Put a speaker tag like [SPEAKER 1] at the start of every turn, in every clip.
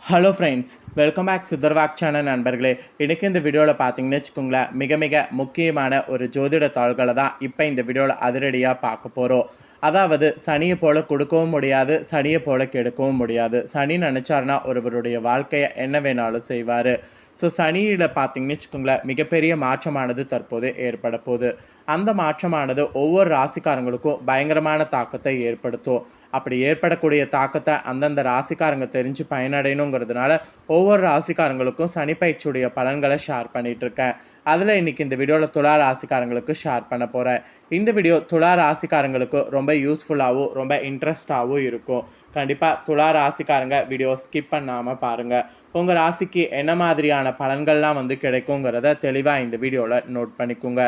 [SPEAKER 1] Hello friends, welcome back சுதர்வாக் channel நண்பர்களே. இன்றைக்கி இந்த வீடியோவில் பார்த்தீங்கன்னு வச்சுக்கோங்களேன், மிக மிக முக்கியமான ஒரு ஜோதிட தாள்களை தான் இப்போ இந்த வீடியோவில் அதிரடியாக பார்க்க போகிறோம். அதாவது சனியை போல் கொடுக்கவும் முடியாது, சனியை போல் கெடுக்கவும் முடியாது. சனி நினச்சாருன்னா ஒருவருடைய வாழ்க்கையை என்ன வேணாலும் செய்வார். ஸோ சனியில் பார்த்தீங்கன்னு வச்சுக்கோங்களேன், மிகப்பெரிய மாற்றமானது தற்போது ஏற்பட போகுது. அந்த மாற்றமானது ஒவ்வொரு ராசிக்காரங்களுக்கும் பயங்கரமான தாக்கத்தை ஏற்படுத்தும். அப்படி ஏற்படக்கூடிய தாக்கத்தை அந்தந்த ராசிக்காரங்க தெரிஞ்சு பயனடையணுங்கிறதுனால ஒவ்வொரு ராசிக்காரங்களுக்கும் சனிப்பயிற்சியுடைய பலன்களை ஷேர் பண்ணிகிட்ருக்கேன். அதில் இன்றைக்கி இந்த வீடியோவில் துலா ராசிக்காரங்களுக்கு ஷேர் பண்ண போகிறேன். இந்த வீடியோ துலா ராசிக்காரங்களுக்கு ரொம்ப யூஸ்ஃபுல்லாகவும் ரொம்ப இன்ட்ரெஸ்டாகவும் இருக்கும். கண்டிப்பாக துலா ராசிக்காரங்க வீடியோ ஸ்கிப் பண்ணாமல் பாருங்கள். உங்கள் ராசிக்கு என்ன மாதிரியான பலன்கள்லாம் கிடைக்குங்கிறத தெளிவாக இந்த வீடியோவில் நோட் பண்ணிக்கோங்க.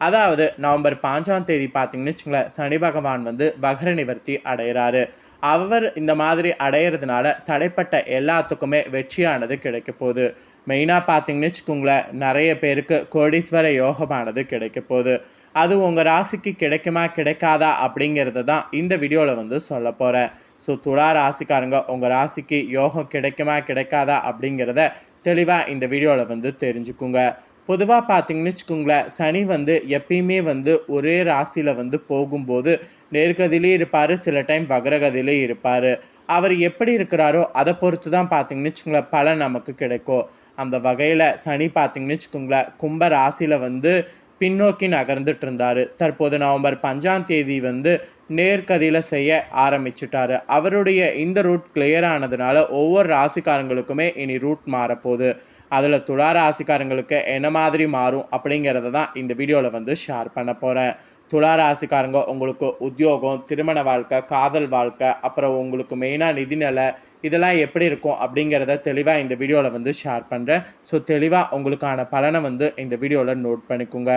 [SPEAKER 1] அதாவது நவம்பர் 5ஆம் தேதி பார்த்தீங்கன்னு வச்சுங்களேன், சனி பகவான் வக்ர நிவர்த்தி அடைகிறாரு. அவர் இந்த மாதிரி அடையிறதுனால தடைப்பட்ட எல்லாத்துக்குமே வெற்றியானது கிடைக்க போகுது. மெயினாக பார்த்தீங்கன்னு வச்சுக்கோங்களேன், நிறைய பேருக்கு கோடீஸ்வர யோகமானது கிடைக்க போகுது. அது உங்கள் ராசிக்கு கிடைக்குமா கிடைக்காதா அப்படிங்கிறது தான் இந்த வீடியோவில் சொல்ல போகிறேன். ஸோ துலா ராசிக்காரங்க உங்கள் ராசிக்கு யோகம் கிடைக்குமா கிடைக்காதா அப்படிங்கிறத தெளிவாக இந்த வீடியோவில் தெரிஞ்சுக்குங்க. பொதுவாக பார்த்தீங்கன்னு வச்சுக்கோங்களேன், சனி எப்பயுமே ஒரே ராசியில் போகும்போது நேர்கதிலே இருப்பார், சில டைம் வக்ரகதிலே இருப்பார். அவர் எப்படி இருக்கிறாரோ அதை பொறுத்து தான் பார்த்தீங்கன்னு வச்சுக்கோங்களேன் பலன் நமக்கு கிடைக்கும். அந்த வகையில் சனி பார்த்தீங்கன்னு வச்சுக்கோங்களேன், கும்ப ராசியில் பின்னோக்கி நகர்ந்துட்டு இருந்தார். தற்போது நவம்பர் 5ஆம் தேதி நேர்கதியில் செய்ய ஆரம்பிச்சுட்டார். அவருடைய இந்த ரூட் கிளியர் ஆனதுனால ஒவ்வொரு ராசிக்காரங்களுக்குமே இனி ரூட் மாறப்போகுது. அதில் துலா ராசிக்காரங்களுக்கு என்ன மாதிரி மாறும் அப்படிங்கிறத தான் இந்த வீடியோவில் ஷேர் பண்ண போகிறேன். துலா ராசிக்காரங்க உங்களுக்கு உத்தியோகம், திருமண வாழ்க்கை, காதல் வாழ்க்கை, அப்புறம் உங்களுக்கு மெயினாக நிதிநிலை இதெல்லாம் எப்படி இருக்கும் அப்படிங்கிறத தெளிவாக இந்த வீடியோவில் ஷேர் பண்ணுறேன். ஸோ தெளிவாக உங்களுக்கான பலனை இந்த வீடியோவில் நோட் பண்ணிக்கோங்க.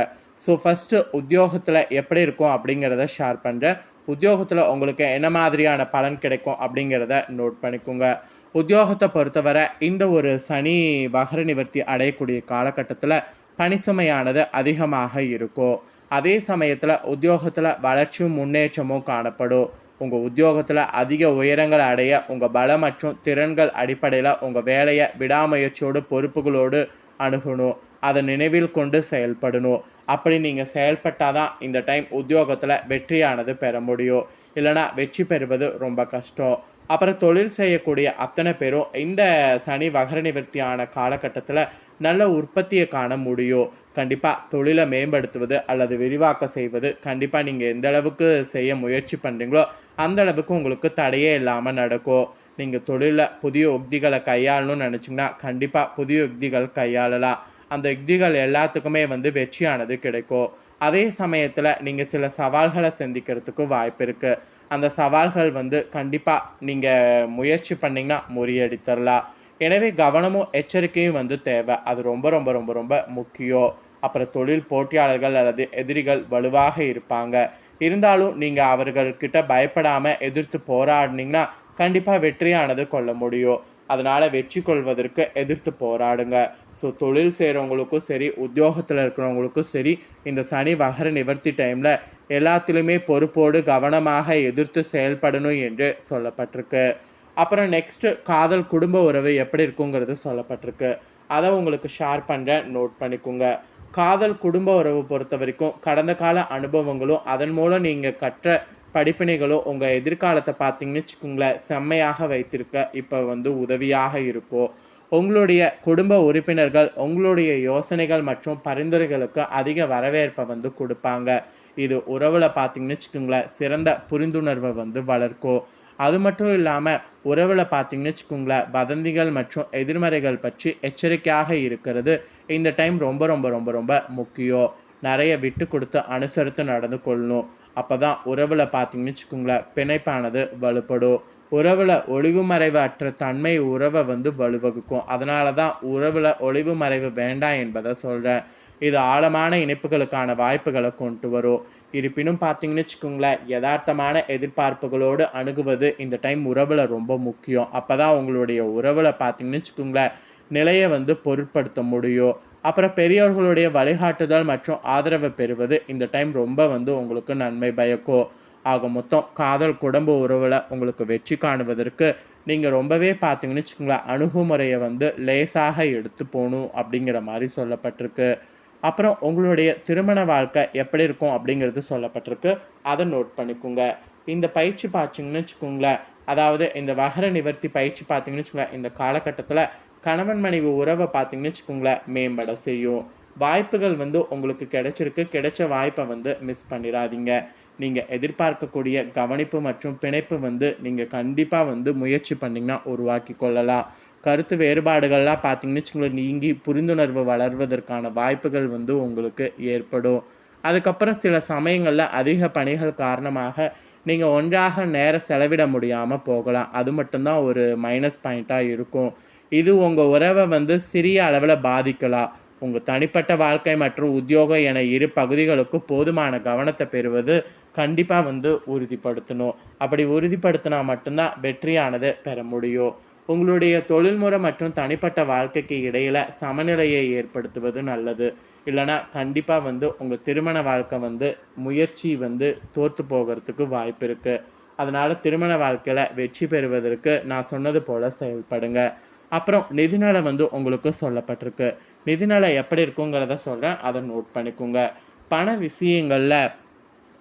[SPEAKER 1] ஸோ ஃபஸ்ட்டு உத்தியோகத்தில் எப்படி இருக்கும் அப்படிங்கிறத ஷேர் பண்ணுறேன். உத்தியோகத்தில் உங்களுக்கு என்ன மாதிரியான பலன் கிடைக்கும் அப்படிங்கிறத நோட் பண்ணிக்கோங்க. உத்தியோகத்தை பொறுத்தவரை இந்த ஒரு சனி வக்ர நிவர்த்தி அடையக்கூடிய காலகட்டத்தில் பணிசுமையானது அதிகமாக இருக்கும். அதே சமயத்தில் உத்தியோகத்தில் வளர்ச்சியும் முன்னேற்றமும் காணப்படும். உங்கள் உத்தியோகத்தில் அதிக உயரங்கள் அடைய உங்கள் பலம் மற்றும் திறன்கள் அடிப்படையில் உங்கள் வேலையை விடாமுயற்சியோடு பொறுப்புகளோடு அணுகணும். அதை நினைவில் கொண்டு செயல்படணும். அப்படி நீங்கள் செயல்பட்டால் தான் இந்த டைம் உத்தியோகத்தில் வெற்றியானது பெற முடியும். இல்லைனா வெற்றி பெறுவது ரொம்ப கஷ்டம். அப்புறம் தொழில் செய்யக்கூடிய அத்தனை பேரும் இந்த சனி வக்ர நிவர்த்தியான காலகட்டத்தில் நல்ல உற்பத்தியை காண முடியும். கண்டிப்பாக தொழிலை மேம்படுத்துவது அல்லது விரிவாக்கம் செய்வது கண்டிப்பாக நீங்கள் எந்த அளவுக்கு செய்ய முயற்சி பண்ணுறீங்களோ அந்த அளவுக்கு உங்களுக்கு தடையே இல்லாமல் நடக்கும். நீங்கள் தொழிலில் புதிய யுக்திகளை கையாளணும்னு நினச்சிங்கன்னா கண்டிப்பாக புதிய யுக்திகள் கையாளலாம். அந்த யுக்திகள் எல்லாத்துக்குமே வெற்றியானது கிடைக்கும். அதே சமயத்தில் நீங்கள் சில சவால்களை சந்திக்கிறதுக்கு வாய்ப்பு இருக்குது. அந்த சவால்கள் கண்டிப்பாக நீங்கள் முயற்சி பண்ணிங்கன்னா முறியடித்தரலாம். எனவே கவனமும் எச்சரிக்கையும் தேவை. அது ரொம்ப ரொம்ப ரொம்ப ரொம்ப முக்கியம். அப்புறம் தொழில் போட்டியாளர்கள் அல்லது எதிரிகள் வலுவாக இருப்பாங்க. இருந்தாலும் நீங்கள் அவர்கள்கிட்ட பயப்படாமல் எதிர்த்து போராடினீங்கன்னா கண்டிப்பாக வெற்றியானது கொள்ள முடியும். அதனால் வெற்றி கொள்வதற்கு எதிர்த்து போராடுங்க. ஸோ தொழில் செய்கிறவங்களுக்கும் சரி, உத்தியோகத்தில் இருக்கிறவங்களுக்கும் சரி, இந்த சனி வக்ர நிவர்த்தி டைமில் எல்லாத்துலேயுமே பொறுப்போடு கவனமாக எதிர்த்து செயல்படணும் என்று சொல்லப்பட்டிருக்கு. அப்புறம் நெக்ஸ்ட்டு காதல் குடும்ப உறவு எப்படி இருக்குங்கிறது சொல்லப்பட்டிருக்கு. அதை உங்களுக்கு ஷேர் பண்ணுறேன், நோட் பண்ணிக்கோங்க. காதல் குடும்ப உறவு பொறுத்த வரைக்கும் கடந்த கால அனுபவங்களும் அதன் மூலம் நீங்கள் கற்ற படிப்பினைகளும் உங்கள் எதிர்காலத்தை பார்த்தீங்கன்னு வச்சுக்கோங்களேன் செம்மையாக வைத்திருக்க இப்போ உதவியாக இருக்கும். உங்களுடைய குடும்ப உறுப்பினர்கள் உங்களுடைய யோசனைகள் மற்றும் பரிந்துரைகளுக்கு அதிக வரவேற்பை கொடுப்பாங்க. இது உறவில் பார்த்தீங்கன்னு வச்சுக்கோங்களேன் சிறந்த புரிந்துணர்வை வளர்க்கும். அது மட்டும் இல்லாமல் உறவில் பார்த்தீங்கன்னு வச்சுக்கோங்களேன் வதந்திகள் மற்றும் எதிர்மறைகள் பற்றி எச்சரிக்கையாக இருக்கிறது இந்த டைம் ரொம்ப ரொம்ப ரொம்ப ரொம்ப முக்கியம். நிறைய விட்டு கொடுத்து அனுசரித்து நடந்து கொள்ளணும். அப்போ தான் உறவில் பார்த்தீங்கன்னு வச்சுக்கோங்களேன் பிணைப்பானது வலுப்படும். உறவில் ஒளிவு மறைவு அற்ற தன்மை உறவை வலுவகுக்கும். அதனால தான் உறவில் ஒளிவு மறைவு வேண்டாம் என்பதை சொல்கிறேன். இது ஆழமான இணைப்புகளுக்கான வாய்ப்புகளை கொண்டு வரும். இருப்பினும் பார்த்தீங்கன்னு வச்சுக்கோங்களேன் யதார்த்தமான எதிர்பார்ப்புகளோடு அணுகுவது இந்த டைம் உறவில் ரொம்ப முக்கியம். அப்போ தான் உங்களுடைய உறவில் பார்த்தீங்கன்னு வச்சுக்கோங்களேன் நிலையை பொருட்படுத்த முடியும். அப்புறம் பெரியவர்களுடைய வழிகாட்டுதல் மற்றும் ஆதரவை பெறுவது இந்த டைம் ரொம்ப உங்களுக்கு நன்மை பயக்கும். ஆக மொத்தம் காதல் குடும்ப உறவில் உங்களுக்கு வெற்றி காணுவதற்கு நீங்கள் ரொம்பவே பார்த்தீங்கன்னு வச்சுக்கோங்களேன், அணுகுமுறையை வந்து லேசாக எடுத்து போகணும் அப்படிங்கிற மாதிரி சொல்லப்பட்டிருக்கு. அப்புறம் உங்களுடைய திருமண வாழ்க்கை எப்படி இருக்கும் அப்படிங்கிறது சொல்லப்பட்டிருக்கு. அதை நோட் பண்ணிக்கோங்க. இந்த பயிற்சி பார்த்தீங்கன்னு வச்சுக்கோங்களேன், அதாவது இந்த வகர நிவர்த்தி பயிற்சி பார்த்தீங்கன்னு வச்சுக்கோங்களேன், இந்த காலகட்டத்தில கணவன் மனைவி உறவை பார்த்தீங்கன்னு வச்சுக்கோங்களேன் மேம்பட செய்யும். வாய்ப்புகள் வந்து உங்களுக்கு கிடைச்சிருக்கு. கிடைச்ச வாய்ப்பை வந்து மிஸ் பண்ணிடாதீங்க. நீங்கள் எதிர்பார்க்கக்கூடிய கவனிப்பு மற்றும் பிணைப்பு வந்து நீங்கள் கண்டிப்பாக வந்து முயற்சி பண்ணிங்கன்னா உருவாக்கி கொள்ளலாம். கருத்து வேறுபாடுகள்லாம் பார்த்தீங்கன்னு வச்சுக்கோங்களேன் நீங்கி புரிந்துணர்வு வளர்வதற்கான வாய்ப்புகள் வந்து உங்களுக்கு ஏற்படும். அதுக்கப்புறம் சில சமயங்களில் அதிக பணிகள் காரணமாக நீங்கள் ஒன்றாக நேரம் செலவிட முடியாமல் போகலாம். அது மட்டும்தான் ஒரு மைனஸ் பாயிண்ட்டாக இருக்கும். இது உங்கள் உறவை வந்து சிறிய அளவில் பாதிக்கலாம். உங்கள் தனிப்பட்ட வாழ்க்கை மற்றும் உத்தியோகம் என இரு பகுதிகளுக்கும் போதுமான கவனத்தை பெறுவது கண்டிப்பாக வந்து உறுதிப்படுத்தணும். அப்படி உறுதிப்படுத்தினா மட்டும்தான் வெற்றியானது பெற முடியும். உங்களுடைய தொழில்முறை மற்றும் தனிப்பட்ட வாழ்க்கைக்கு இடையில் சமநிலையை ஏற்படுத்துவது நல்லது. இல்லைனா கண்டிப்பாக வந்து உங்கள் திருமண வாழ்க்கை வந்து முயற்சி வந்து தோற்று போகிறதுக்கு வாய்ப்பு இருக்குது. அதனால் திருமண வாழ்க்கையில் வெற்றி பெறுவதற்கு நான் சொன்னது போல் செயல்படுங்க. அப்புறம் நிதிநிலை வந்து உங்களுக்கு சொல்லப்பட்டிருக்கு. நிதிநிலை எப்படி இருக்குங்கிறத சொல்கிறேன், அதை நோட் பண்ணிக்கோங்க. பண விஷயங்களில்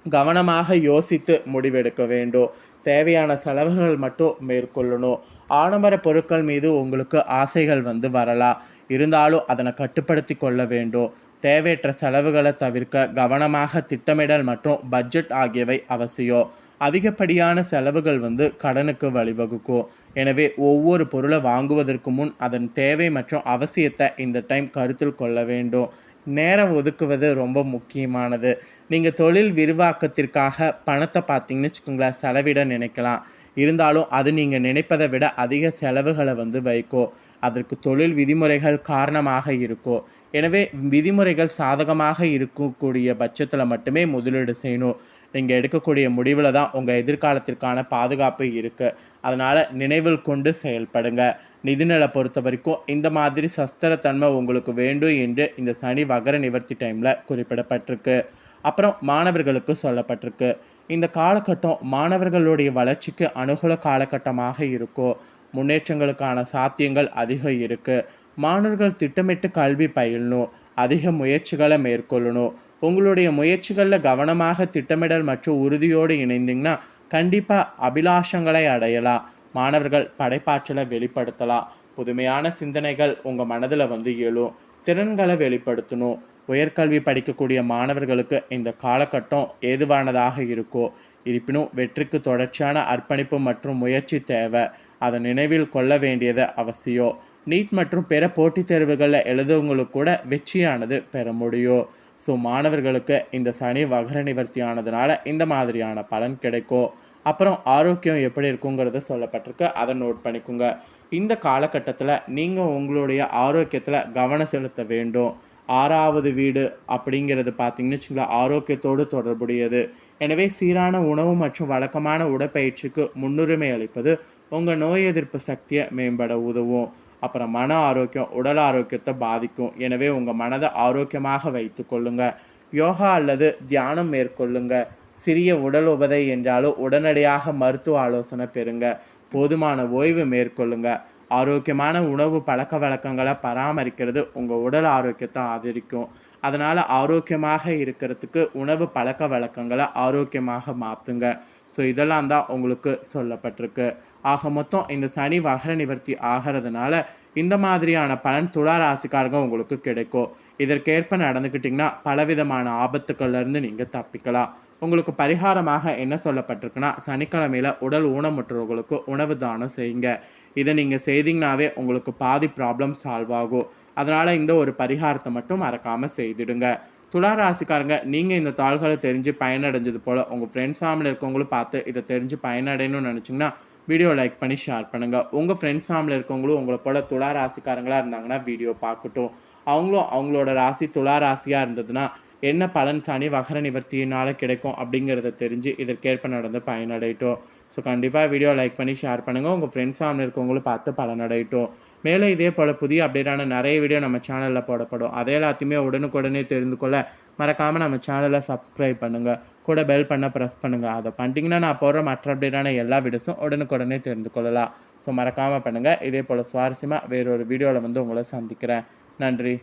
[SPEAKER 1] கவனமாக யோசித்து முடிவெடுக்க வேண்டும். தேவையான செலவுகள் மட்டும் மேற்கொள்ளணும். ஆடம்பர பொருட்கள் மீது உங்களுக்கு ஆசைகள் வந்து வரலாம். இருந்தாலும் அதனை கட்டுப்படுத்தி கொள்ள வேண்டும். தேவையற்ற செலவுகளை தவிர்க்க கவனமாக திட்டமிடல் மற்றும் பட்ஜெட் ஆகியவை அவசியம். அதிகப்படியான செலவுகள் வந்து கடனுக்கு வழிவகுக்கும். எனவே ஒவ்வொரு பொருளை வாங்குவதற்கு முன் அதன் தேவை மற்றும் அவசியத்தை இந்த டைம் கருத்தில் கொள்ள வேண்டும். நேரம் ஒதுக்குவது ரொம்ப முக்கியமானது. நீங்கள் தொழில் விரிவாக்கத்திற்காக பணத்தை பார்த்தீங்கன்னு வச்சுக்கோங்களேன் செலவிட நினைக்கலாம். இருந்தாலும் அது நீங்கள் நினைப்பதை விட அதிக செலவுகளை வந்து வைக்கும். அதற்கு தொழில் விதிமுறைகள் காரணமாக இருக்கும். எனவே விதிமுறைகள் சாதகமாக இருக்கக்கூடிய பட்சத்தில் மட்டுமே முதலீடு செய்யணும். நீங்கள் எடுக்கக்கூடிய முடிவில் தான் உங்கள் எதிர்காலத்திற்கான பாதுகாப்பு இருக்குது. அதனால் நினைவில் கொண்டு செயல்படுங்க. நிதிநிலை பொறுத்த வரைக்கும் இந்த மாதிரி சஸ்திரத்தன்மை உங்களுக்கு வேண்டும் என்று இந்த சனி வகர நிவர்த்தி டைமில் குறிப்பிடப்பட்டிருக்கு. அப்புறம் மாணவர்களுக்கு சொல்லப்பட்டிருக்கு. இந்த காலகட்டம் மாணவர்களுடைய வளர்ச்சிக்கு அனுகூல காலகட்டமாக இருக்கும். முன்னேற்றங்களுக்கான சாத்தியங்கள் அதிகம் இருக்குது. மாணவர்கள் திட்டமிட்டு கல்வி பயிலணும். அதிக முயற்சிகளை மேற்கொள்ளணும். உங்களுடைய முயற்சிகளில் கவனமாக திட்டமிடல் மற்றும் உறுதியோடு இணைந்தீங்கன்னா கண்டிப்பாக அபிலாஷங்களை அடையலாம். மாணவர்கள் படைப்பாற்றலை வெளிப்படுத்தலாம். புதுமையான சிந்தனைகள் உங்கள் மனதில் வந்து எழும். திறன்களை வெளிப்படுத்தணும். உயர்கல்வி படிக்கக்கூடிய மாணவர்களுக்கு இந்த காலகட்டம் ஏதுவானதாக இருக்கும். இருப்பினும் வெற்றிக்கு தொடர்ச்சியான அர்ப்பணிப்பு மற்றும் முயற்சி தேவை. அதை நினைவில் கொள்ள வேண்டியது அவசியம். நீட் மற்றும் பிற போட்டித் தேர்வுகளில் எழுதுவங்களுக்கு கூட வெற்றியானது பெற முடியும். ஸோ மாணவர்களுக்கு இந்த சனி வகர நிவர்த்தி ஆனதுனால இந்த மாதிரியான பலன் கிடைக்கும். அப்புறம் ஆரோக்கியம் எப்படி இருக்குங்கிறத சொல்லப்பட்டிருக்கு, அதை நோட் பண்ணிக்கோங்க. இந்த காலகட்டத்தில் நீங்கள் உங்களுடைய ஆரோக்கியத்தில் கவனம் செலுத்த வேண்டும். 6வது வீடு அப்படிங்கிறது பார்த்தீங்கன்னு வச்சுங்களேன் ஆரோக்கியத்தோடு தொடர்புடையது. எனவே சீரான உணவு மற்றும் வழக்கமான உடற்பயிற்சிக்கு முன்னுரிமை அளிப்பது உங்கள் நோய் எதிர்ப்பு சக்தியை மேம்பட உதவும். அப்புறம் மன ஆரோக்கியம் உடல் ஆரோக்கியத்தை பாதிக்கும். எனவே உங்கள் மனதை ஆரோக்கியமாக வைத்து கொள்ளுங்க. யோகா அல்லது தியானம் மேற்கொள்ளுங்க. சிறிய உடல் உபதை என்றாலும் உடனடியாக மருத்துவ ஆலோசனை பெறுங்க. போதுமான ஓய்வு மேற்கொள்ளுங்க. ஆரோக்கியமான உணவு பழக்க வழக்கங்களை பராமரிக்கிறது உங்கள் உடல் ஆரோக்கியத்தை ஆதரிக்கும். அதனால் ஆரோக்கியமாக இருக்கிறதுக்கு உணவு பழக்க வழக்கங்களை ஆரோக்கியமாக மாற்றுங்க. ஸோ இதெல்லாம் தான் உங்களுக்கு சொல்லப்பட்டிருக்கு. ஆக மொத்தம் இந்த சனி வகர நிவர்த்தி ஆகிறதுனால இந்த மாதிரியான பலன் துலா ராசிக்காரங்க உங்களுக்கு கிடைக்கும். இதற்கேற்ப நடந்துக்கிட்டிங்கன்னா பலவிதமான ஆபத்துக்கள்லேருந்து நீங்கள் தப்பிக்கலாம். உங்களுக்கு பரிகாரமாக என்ன சொல்லப்பட்டிருக்குன்னா சனிக்கிழமையில் உடல் ஊனமுற்றவர்களுக்கு உணவு தானம் செய்யுங்க. இதை நீங்கள் செய்தீங்கன்னாவே உங்களுக்கு பாதி ப்ராப்ளம் சால்வ் ஆகும். அதனால் இந்த ஒரு பரிகாரத்தை மட்டும் மறக்காமல் செய்திடுங்க. துலா ராசிக்காரங்க நீங்கள் இந்த தாள்களை தெரிஞ்சு பயனடைஞ்சது போல் உங்கள் ஃப்ரெண்ட்ஸ் ஃபேமிலி இருக்கவங்களும் பார்த்து இதை தெரிஞ்சு பயனடையணும்னு நினச்சிங்கன்னா வீடியோ லைக் பண்ணி ஷேர் பண்ணுங்கள். உங்கள் ஃப்ரெண்ட்ஸ் ஃபேமிலி இருக்கவங்களும் உங்களை போல் துலா ராசிக்காரங்களாக இருந்தாங்கன்னா வீடியோ பார்க்கட்டும். அவங்களும் அவங்களோட ராசி துலா ராசியாக இருந்ததுன்னா என்ன பலன் சனி வகர நிவர்த்தியினால் கிடைக்கும் அப்படிங்கிறத தெரிஞ்சு இதற்கேற்ப நடந்து பயனடையட்டும். ஸோ கண்டிப்பாக வீடியோ லைக் பண்ணி ஷேர் பண்ணுங்கள். உங்கள் ஃப்ரெண்ட்ஸ் ஃபேமிலி இருக்கவங்களும் பார்த்து பலனடையட்டும். மேலும் இதே போல் புதிய அப்டேட்டான நிறைய வீடியோ நம்ம சேனலில் போடப்படும். அதை எல்லாத்தையுமே உடனுக்குடனே தெரிந்து கொள்ள மறக்காமல் நம்ம சேனலை சப்ஸ்கிரைப் பண்ணுங்கள். கூட பெல் பண்ண ப்ரெஸ் பண்ணுங்கள். அதை பண்ணிட்டீங்கன்னா நான் போடுற மற்ற அப்டேட்டான எல்லா வீடியோஸும் உடனுக்குடனே தெரிந்து கொள்ளலாம். ஸோ மறக்காமல் பண்ணுங்கள். இதே போல் சுவாரஸ்யமாக வேறொரு வீடியோவில் வந்து உங்களை சந்திக்கிறேன். நன்றி.